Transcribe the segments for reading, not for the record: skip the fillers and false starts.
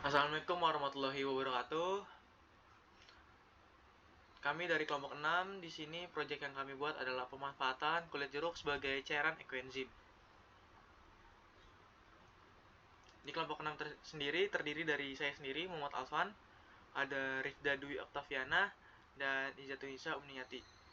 Assalamualaikum warahmatullahi wabarakatuh. Kami dari kelompok 6 di sini proyek yang kami buat adalah pemanfaatan kulit jeruk sebagai cairan ekoenzim. Di kelompok 6 sendiri terdiri dari saya sendiri, Muhammad Alfan, ada Rifda Dwi Oktaviana, dan Izatunisa Umniyati.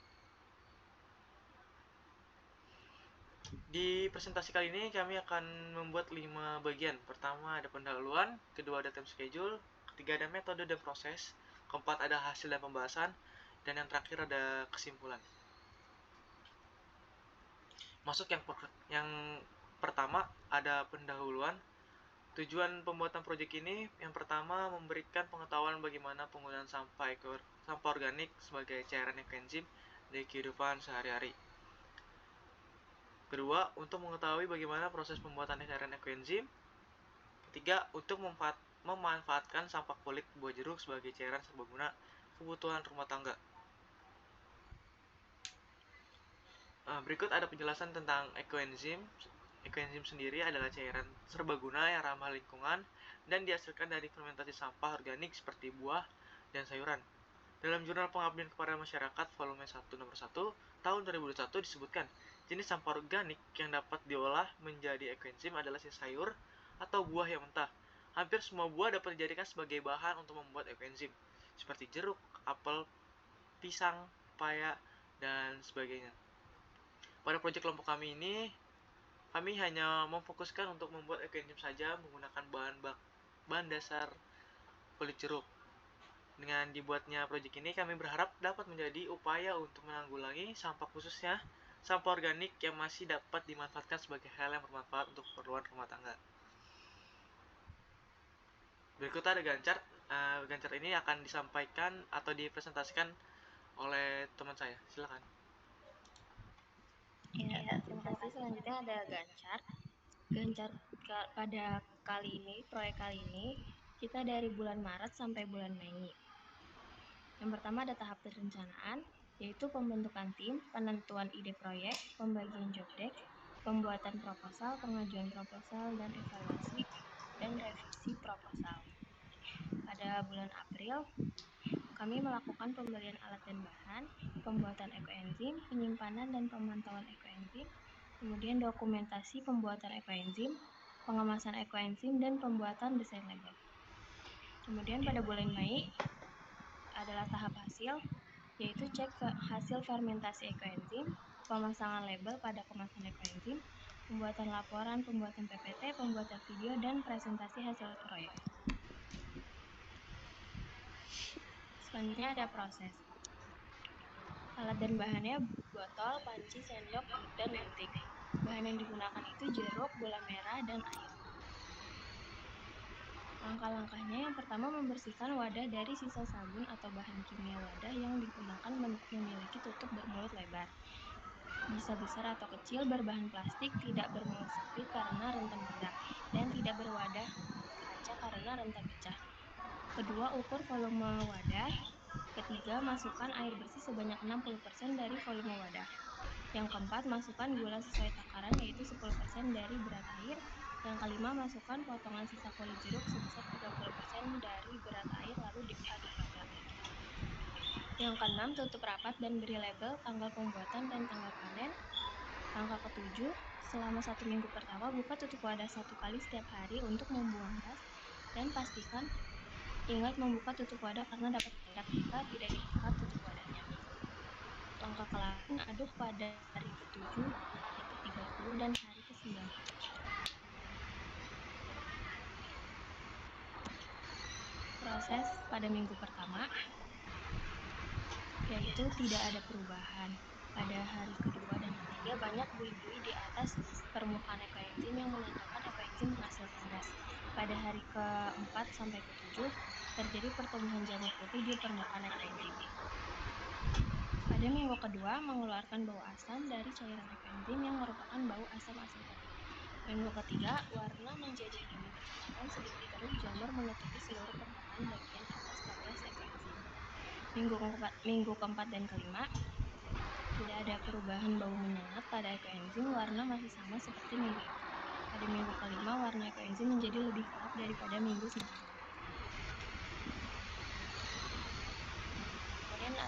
Di presentasi kali ini kami akan membuat 5 bagian. Pertama ada pendahuluan, kedua ada time schedule, ketiga ada metode dan proses, keempat ada hasil dan pembahasan, dan yang terakhir ada kesimpulan. Masuk yang pertama ada pendahuluan. Tujuan pembuatan proyek ini yang pertama memberikan pengetahuan bagaimana penggunaan sampah organik sebagai cairan ekoenzim di kehidupan sehari-hari. Kedua, untuk mengetahui bagaimana proses pembuatan cairan ekoenzim. Ketiga, untuk memanfaatkan sampah kulit buah jeruk sebagai cairan serbaguna kebutuhan rumah tangga. Berikut ada penjelasan tentang ekoenzim. Ekoenzim sendiri adalah cairan serbaguna yang ramah lingkungan dan dihasilkan dari fermentasi sampah organik seperti buah dan sayuran. Dalam Jurnal Pengabdian kepada Masyarakat volume 1 nomor 1 tahun 2021 disebutkan, jenis sampah organik yang dapat diolah menjadi ekoenzim adalah sayur atau buah yang mentah. Hampir semua buah dapat dijadikan sebagai bahan untuk membuat ekoenzim, seperti jeruk, apel, pisang, paya, dan sebagainya. Pada proyek kelompok kami ini, kami hanya memfokuskan untuk membuat ekoenzim saja menggunakan bahan dasar kulit jeruk. Dengan dibuatnya proyek ini, kami berharap dapat menjadi upaya untuk menanggulangi sampah, khususnya sampah organik yang masih dapat dimanfaatkan sebagai hal yang bermanfaat untuk keperluan rumah tangga. Berikut ada gancar. Gancar ini akan disampaikan atau dipresentasikan oleh teman saya. Silakan. Ya, terima kasih. Selanjutnya ada Gancar. Gancar pada proyek kali ini, kita dari bulan Maret sampai bulan Mei. Yang pertama ada tahap perencanaan, yaitu pembentukan tim, penentuan ide proyek, pembagian job desk, pembuatan proposal, pengajuan proposal, dan evaluasi, dan revisi proposal. Pada bulan April, kami melakukan pembelian alat dan bahan, pembuatan ekoenzim, penyimpanan dan pemantauan ekoenzim, kemudian dokumentasi pembuatan ekoenzim, pengemasan ekoenzim, dan pembuatan desain label. Kemudian pada bulan Mei adalah tahap hasil, yaitu cek hasil fermentasi ekoenzim, pemasangan label pada kemasan ekoenzim, pembuatan laporan, pembuatan PPT, pembuatan video, dan presentasi hasil proyek. Selanjutnya ada proses. Alat dan bahannya botol, panci, sendok, dan gunting. Bahan yang digunakan itu jeruk, gula merah, dan air. Langkah-langkahnya yang pertama membersihkan wadah dari sisa sabun atau bahan kimia wadah yang digunakan memiliki tutup bermulut lebar. Bisa besar atau kecil, berbahan plastik, tidak bermulut sempit karena rentan meledak, dan tidak berwadah kaca karena rentan pecah. Kedua, ukur volume wadah. Ketiga, masukkan air bersih sebanyak 60% dari volume wadah. Yang keempat, masukkan gula sesuai takaran, yaitu 10% dari berat air. Yang kelima, masukkan potongan sisa kulit jeruk sebesar 30% dari berat air, lalu diaduk rata. Yang keenam, tutup rapat dan beri label tanggal pembuatan dan tanggal panen. Langkah ketujuh, selama 1 minggu pertama, buka tutup wadah 1 kali setiap hari untuk membuang gas, dan pastikan ingat membuka tutup wadah karena dapat meledak jika tidak dibuka tutup wadahnya. Langkah ke-8, aduk pada hari ke-7, hari ke-30, dan hari ke-90. Proses pada minggu pertama, yaitu tidak ada perubahan. Pada hari kedua dan ketiga, banyak buih-buih di atas permukaan ekoenzim yang menandakan ekoenzim menghasilkan gas. Pada hari ke-4 sampai ke-7, terjadi pertumbuhan jamur putih di permukaan ekoenzim. Pada minggu kedua, mengeluarkan bau asam dari cairan ekoenzim yang merupakan bau asam asetat. Minggu ketiga, warna menjadi ungu kecoklatan sedikit keruh, jamur menutupi seluruh permukaan bagian atas 14 ekoenzim. Minggu keempat dan kelima, tidak ada perubahan bau menyengat pada ekoenzim, warna masih sama seperti minggu itu. Pada minggu kelima, warna ekoenzim menjadi lebih gelap daripada minggu sebelumnya.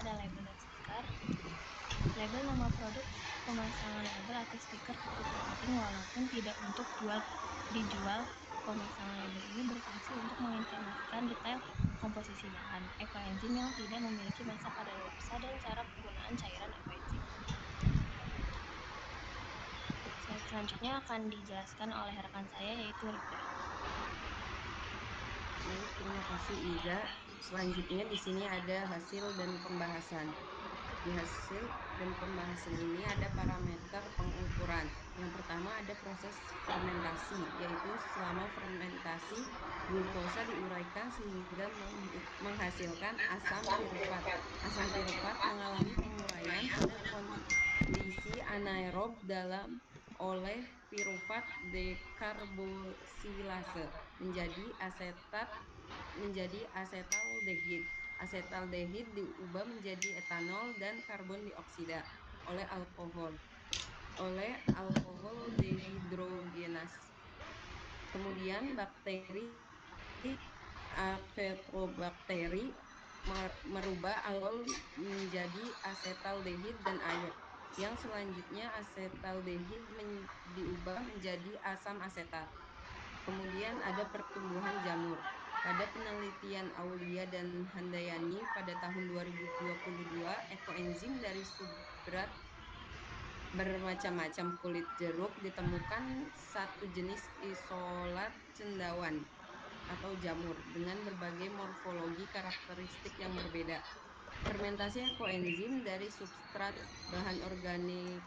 ada label dan stiker. Label nama produk, pemasangan label atau stiker cukup penting walaupun tidak untuk dijual. Pemasangan label ini berfungsi untuk menginformasikan detail komposisi bahan ekoenzim yang tidak memiliki masa kadaluarsa dan cara penggunaan cairan ekoenzim. Slide selanjutnya akan dijelaskan oleh rekan saya yaitu Rika. Baik, terima kasih Iza. Selanjutnya di sini ada hasil dan pembahasan. Di hasil dan pembahasan ini ada parameter pengukuran. Yang pertama ada proses fermentasi, yaitu selama fermentasi glukosa diuraikan sehingga menghasilkan asam pirufat. Asam pirufat mengalami penguraian pada kondisi anaerob oleh pirufat dekarbosilase menjadi asetaldehid. Asetaldehid diubah menjadi etanol dan karbon dioksida oleh alkohol dehidrogenase. Kemudian bakteri Acetobakteri merubah alkohol menjadi asetaldehid dan air. Yang selanjutnya asetaldehid diubah menjadi asam asetat. Kemudian ada pertumbuhan jamur. Pada penelitian Aulia dan Handayani pada tahun 2022, ekoenzim dari substrat bermacam-macam kulit jeruk ditemukan satu jenis isolat cendawan atau jamur dengan berbagai morfologi karakteristik yang berbeda. Fermentasi ekoenzim dari substrat bahan organik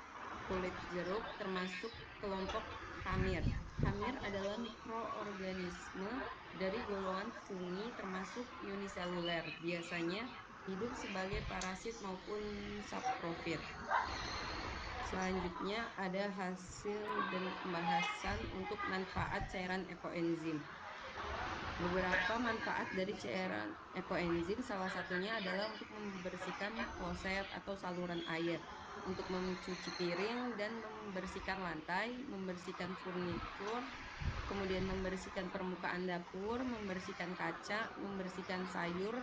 kulit jeruk termasuk kelompok hamir. Hamir adalah mikroorganisme dari golongan fungi termasuk uniseluler, biasanya hidup sebagai parasit maupun saprofit. Selanjutnya ada hasil dan pembahasan untuk manfaat cairan ekoenzim. Beberapa manfaat dari cairan ekoenzim salah satunya adalah untuk membersihkan kloset atau saluran air, untuk mencuci piring dan membersihkan lantai, membersihkan furnitur, kemudian membersihkan permukaan dapur, membersihkan kaca, membersihkan sayur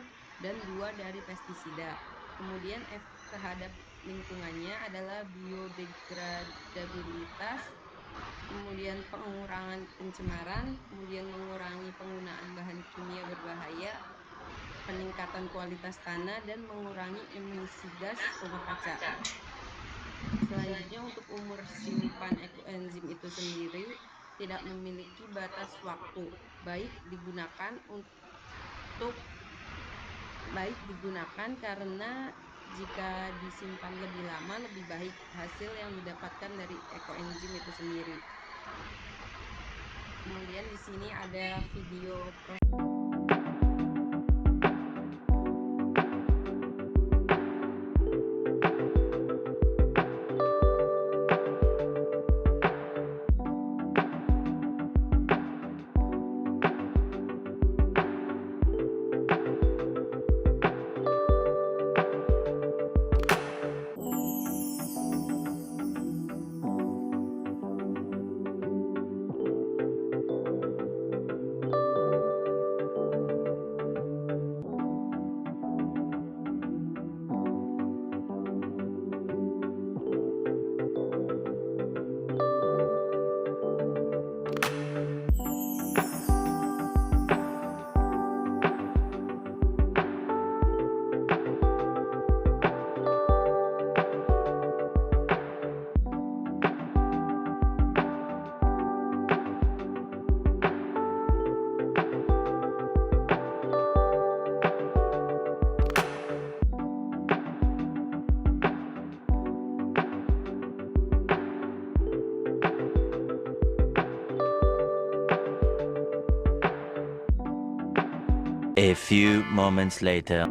dan buah dari pestisida. Kemudian efek terhadap lingkungannya adalah biodegradabilitas, kemudian pengurangan pencemaran, kemudian mengurangi penggunaan bahan kimia berbahaya, peningkatan kualitas tanah, dan mengurangi emisi gas rumah kaca. Selanjutnya untuk umur simpan ekoenzim itu sendiri tidak memiliki batas waktu, baik digunakan karena jika disimpan lebih lama lebih baik hasil yang didapatkan dari ekoenzim itu sendiri. Kemudian di sini ada video A few moments later.